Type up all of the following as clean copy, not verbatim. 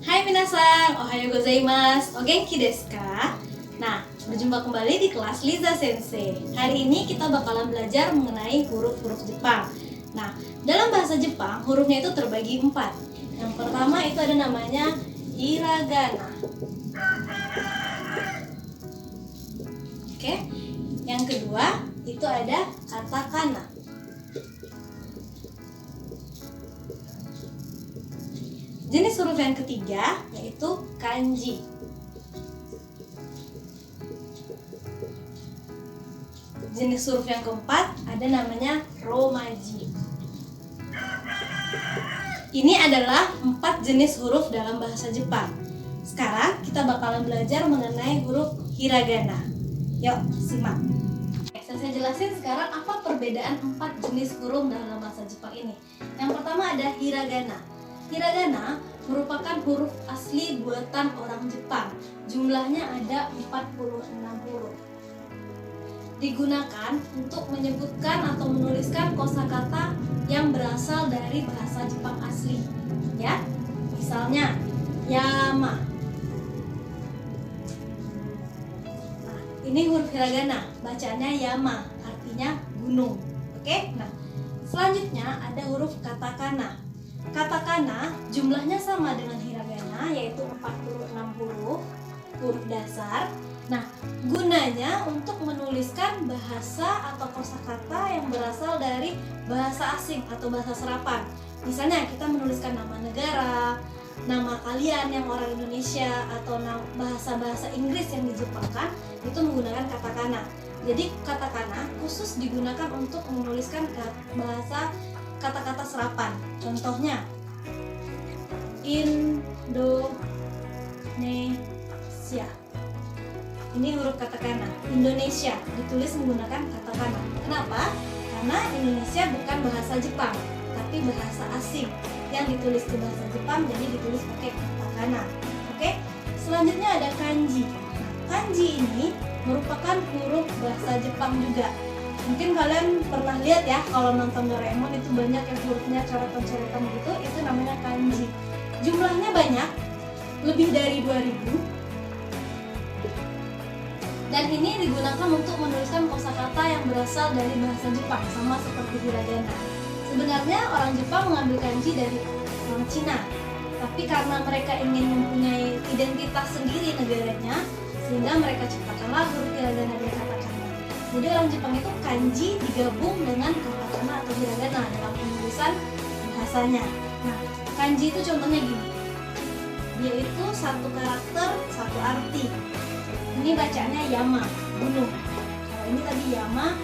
Hai minasan, ohayo gozaimasu, o genki desu ka? Nah, berjumpa kembali di kelas Liza Sensei. Hari ini kita bakalan belajar mengenai huruf-huruf Jepang. Nah, dalam bahasa Jepang, hurufnya itu terbagi 4. Yang pertama itu ada namanya hiragana. Oke, yang kedua itu ada katakana. Jenis huruf yang ketiga yaitu kanji. Jenis huruf yang keempat ada namanya romaji. Ini adalah 4 jenis huruf dalam bahasa Jepang. Sekarang kita bakalan belajar mengenai huruf hiragana. Yuk, simak. Saya jelasin sekarang apa perbedaan 4 jenis huruf dalam bahasa Jepang ini. Yang pertama ada hiragana. Hiragana merupakan huruf asli buatan orang Jepang. Jumlahnya ada 46 huruf. Digunakan untuk menyebutkan atau menuliskan kosakata yang berasal dari bahasa Jepang asli. Ya, misalnya yama. Nah, ini huruf hiragana, bacanya yama, artinya gunung. Oke? Nah, selanjutnya ada huruf katakana. Katakana jumlahnya sama dengan hiragana, yaitu 46 huruf dasar. Nah, gunanya untuk menuliskan bahasa atau kosakata yang berasal dari bahasa asing atau bahasa serapan. Misalnya kita menuliskan nama negara, nama kalian yang orang Indonesia, atau bahasa-bahasa Inggris yang dijepangkan, itu menggunakan katakana. Jadi katakana khusus digunakan untuk menuliskan bahasa kata-kata serapan. Contohnya Indonesia. Ini huruf katakana. Indonesia ditulis menggunakan katakana. Kenapa? Karena Indonesia bukan bahasa Jepang, tapi bahasa asing yang ditulis ke bahasa Jepang, jadi ditulis pakai katakana. Oke? Selanjutnya ada kanji. Kanji ini merupakan huruf bahasa Jepang juga. Mungkin kalian pernah lihat ya, kalau nonton Doraemon itu banyak yang hurufnya coretan-coretan gitu, itu namanya kanji. Jumlahnya banyak, lebih dari 2000. Dan ini digunakan untuk menuliskan kosakata yang berasal dari bahasa Jepang, sama seperti hiragana. Sebenarnya orang Jepang mengambil kanji dari orang Cina, tapi karena mereka ingin mempunyai identitas sendiri negaranya, sehingga mereka ciptakanlah huruf hiragana dan katakana. Jadi orang Jepang itu kanji digabung dengan katakana atau hiragana dalam penulisan bahasanya. Nah, kanji itu contohnya gini. Dia itu satu karakter, satu arti. Ini bacanya yama, gunung. Kalau ini tadi yama,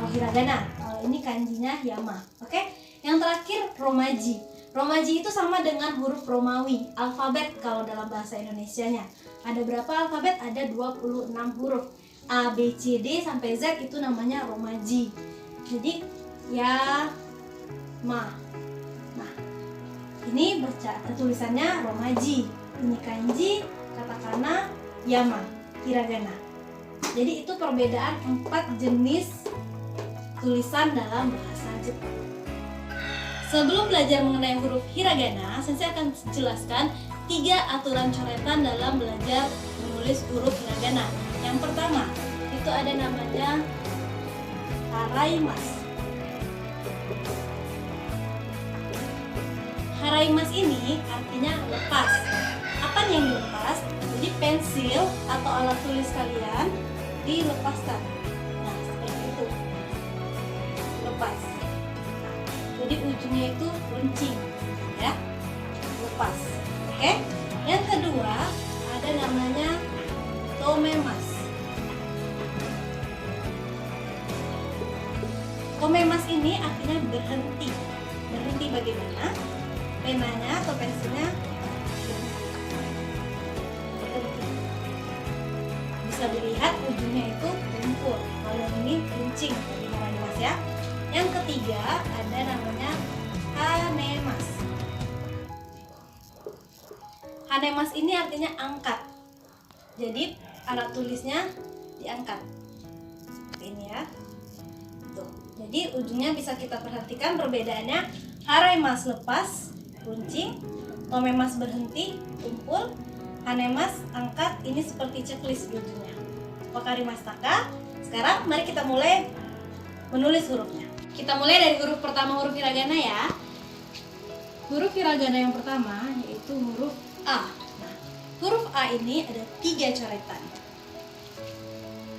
hiragana. Kalau ini kanjinya yama. Oke? Yang terakhir romaji. Romaji itu sama dengan huruf Romawi, alfabet kalau dalam bahasa Indonesianya. Ada berapa alfabet? Ada 26 huruf. A, B, C, D sampai Z itu namanya romaji. Jadi ya, ma. Nah, ini tulisannya romaji. Ini kanji, katakana, yama, hiragana. Jadi itu perbedaan 4 jenis tulisan dalam bahasa Jepang. Sebelum belajar mengenai huruf hiragana, saya akan jelaskan 3 aturan coretan dalam belajar menulis huruf hiragana. Yang pertama, itu ada namanya haraimasu. Haraimasu ini artinya lepas. Apa yang dilepas? Jadi pensil atau alat tulis kalian dilepaskan. Nah, seperti itu. Lepas. Nah, jadi ujungnya itu runcing, ya. Lepas. Oke? Yang kedua, ada namanya tomemasu. Tomemasu ini artinya berhenti. Berhenti bagaimana? Penanya atau pensilnya berhenti. Bisa dilihat ujungnya itu lumpur. Kalau ini runcing, ya. Yang ketiga ada namanya hanemasu. Hanemasu ini artinya angkat. Jadi alat tulisnya diangkat. Ini ya. Tuh. Jadi ujungnya bisa kita perhatikan perbedaannya. Haraimasu lepas, runcing. Tomemas berhenti, tumpul, Hanemas angkat. Ini seperti checklist di ujungnya. Wakarimashita? Sekarang mari kita mulai menulis hurufnya. Kita mulai dari huruf pertama, huruf hiragana ya. Huruf hiragana yang pertama yaitu huruf A. Nah, huruf A ini ada 3 coretan.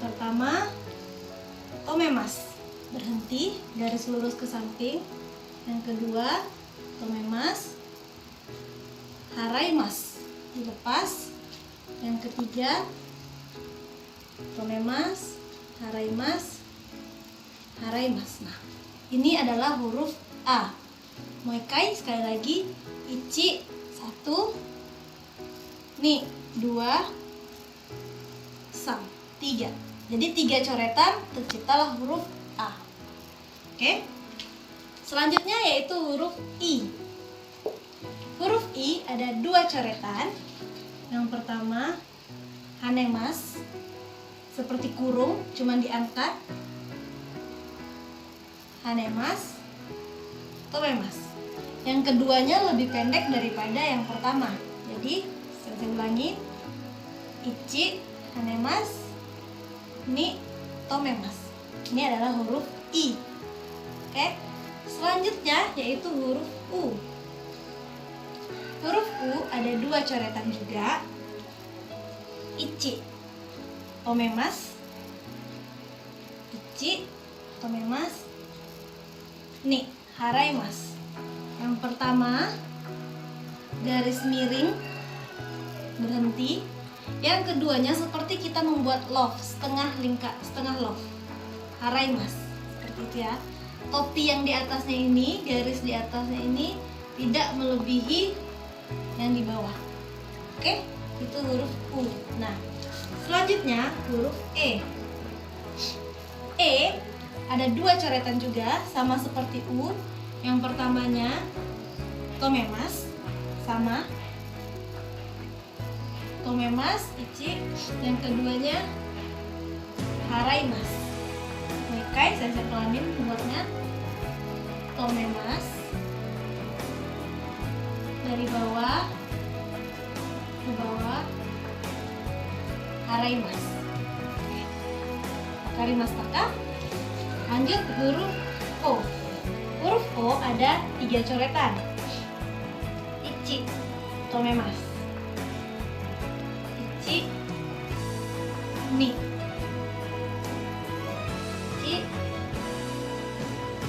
Pertama, tomemas, berhenti, garis lurus ke samping. Yang kedua, tomemas, haraimas, dilepas. Yang ketiga, tomemas, haraimas, haraimas. Nah, ini adalah huruf A. Moikai, sekali lagi. Ichi, 1, ni, 2, san, 3. Jadi 3 coretan terciptalah huruf A. Oke. Selanjutnya yaitu huruf I. Huruf I ada 2 coretan. Yang pertama, hanemas, seperti kurung, cuman diangkat. Hanemas, tomemas. Yang keduanya lebih pendek daripada yang pertama. Jadi, saya ulangi. Ichi, hanemas, ni, tomemas. Ini adalah huruf I. Oke. Selanjutnya yaitu huruf U. Huruf U ada 2 coretan juga. Ichi, tomemas. Ichi, tomemas. Ni, haraimas. Yang pertama, garis miring, berhenti. Yang keduanya seperti kita membuat love, setengah love. Haraimas. Seperti itu ya. Topi yang di atasnya ini, garis di atasnya ini tidak melebihi yang di bawah. Oke, itu huruf U. Nah, selanjutnya huruf E. E ada 2 coretan juga, sama seperti U. Yang pertamanya tomemas, sama. Tomemas, ichi. Yang keduanya haraimas. Oke, saya pelanin buatnya. Tomemas, dari bawah ke bawah, haraimas. Wakarimashita? Lanjut huruf O. Huruf O ada 3 coretan. Ichi, tomemas. Ichi, ni. Ichi,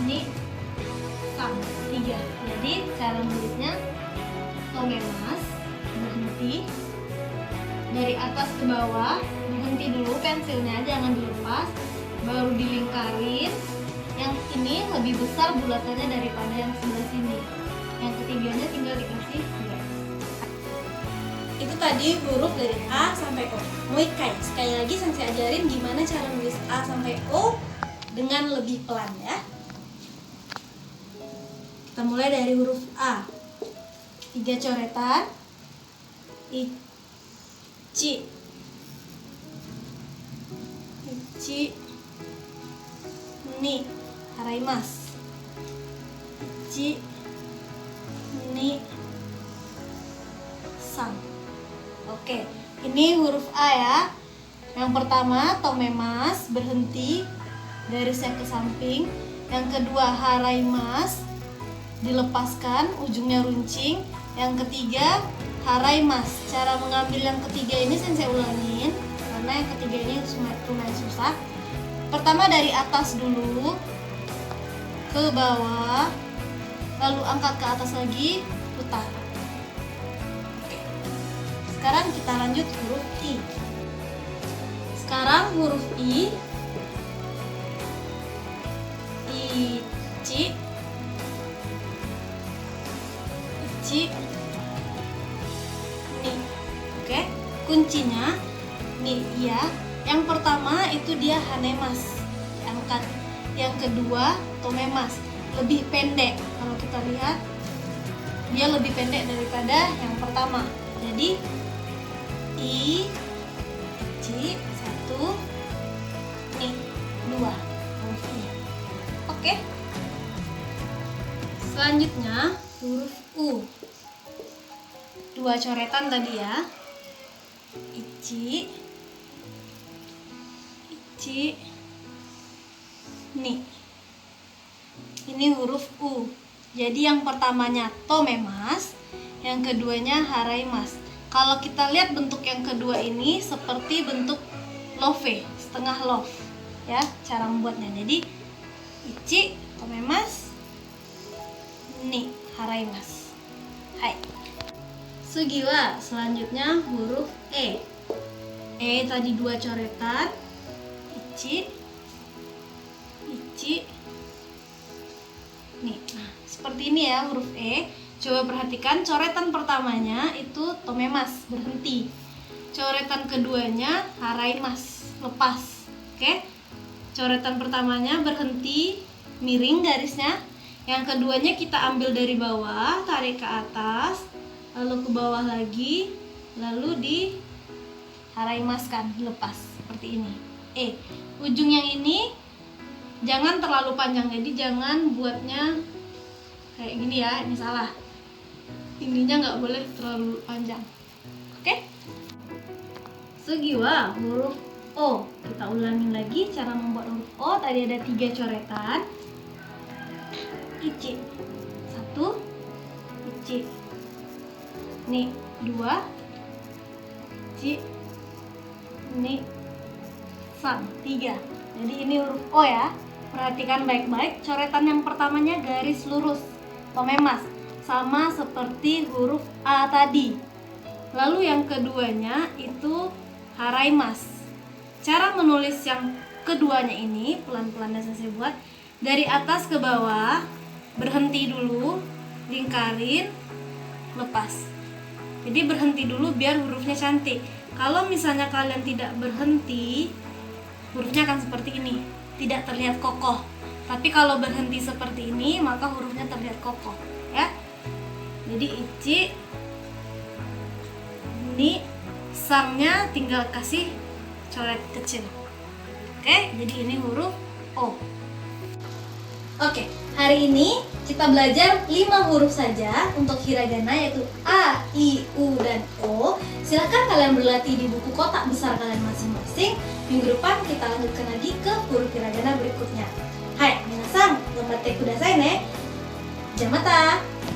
ni, san. 3. Jadi cara menulisnya tomemas, berhenti, dari atas ke bawah, berhenti dulu pensilnya, jangan dilepas, baru dilingkarin. Yang ini lebih besar bulatannya daripada yang sebelah sini. Yang ketiganya tinggal dikasih garis. Itu tadi huruf dari A sampai O. Moikai, sekali lagi saya ajarin gimana cara nulis A sampai O dengan lebih pelan ya. Kita mulai dari huruf A. 3 coretan. Ichi, ichi, ni, haraimas. Ichi, ni, san. Oke, ini huruf A ya. Yang pertama tomemas, berhenti, garisnya ke samping. Yang kedua haraimas, dilepaskan, ujungnya runcing. Yang ketiga haraimas. Cara mengambil yang ketiga ini saya ulangin karena yang ketiga ini lumayan susah. Pertama dari atas dulu ke bawah, lalu angkat ke atas lagi, putar. Oke. Sekarang kita lanjut huruf I. Sekarang huruf I. Ichi, ichi, ni. Oke, kuncinya nih ya. Yang pertama itu dia hanemas, diangkat. Yang kedua tomemas, lebih pendek. Kalau kita lihat dia lebih pendek daripada yang pertama. Jadi ichi 1, ni 2. Oke. Selanjutnya huruf U. 2 coretan tadi ya. Ichi, ichi, ni. Ini huruf U. Jadi yang pertamanya tomemasu, yang keduanya haraimasu. Kalau kita lihat bentuk yang kedua ini seperti bentuk love, setengah love ya cara membuatnya. Jadi ichi tomemasu, ni haraimasu. Hai. Sugiwa, selanjutnya huruf E. E tadi 2 coretan. Ichi, ichi, nih. Nah, seperti ini ya huruf E. Coba perhatikan coretan pertamanya itu tomemasu, berhenti. Coretan keduanya haraimasu, lepas. Oke. Coretan pertamanya berhenti, miring garisnya. Yang keduanya kita ambil dari bawah, tarik ke atas, lalu ke bawah lagi, lalu di haraimaskan, lepas seperti ini. Ujung yang ini jangan terlalu panjang, jadi jangan buatnya kayak gini ya, ini salah. Ininya nggak boleh terlalu panjang. Oke? Sugiwa, huruf O. Kita ulangi lagi cara membuat huruf O. Tadi ada 3 coretan. Ichi, 1, ichi, ni 2, ichi, ni 3. Jadi ini huruf O ya. Perhatikan baik-baik. Coretan yang pertamanya garis lurus, tomemasu, sama seperti huruf A tadi. Lalu yang keduanya itu haraimasu. Cara menulis yang keduanya ini pelan-pelan saya buat dari atas ke bawah, berhenti dulu, lingkarin, lepas. Jadi berhenti dulu biar hurufnya cantik. Kalau misalnya kalian tidak berhenti, hurufnya akan seperti ini, tidak terlihat kokoh. Tapi kalau berhenti seperti ini, maka hurufnya terlihat kokoh, ya. Jadi ichi, ni, sangnya tinggal kasih coret kecil. Oke, jadi ini huruf O. Oke, hari ini kita belajar 5 huruf saja untuk hiragana, yaitu A, I, U, dan O. Silahkan kalian berlatih di buku kotak besar kalian masing-masing. Minggu depan kita lanjutkan lagi ke huruf hiragana berikutnya. Hai, minasan, gambatte kudasai ne. Jamata!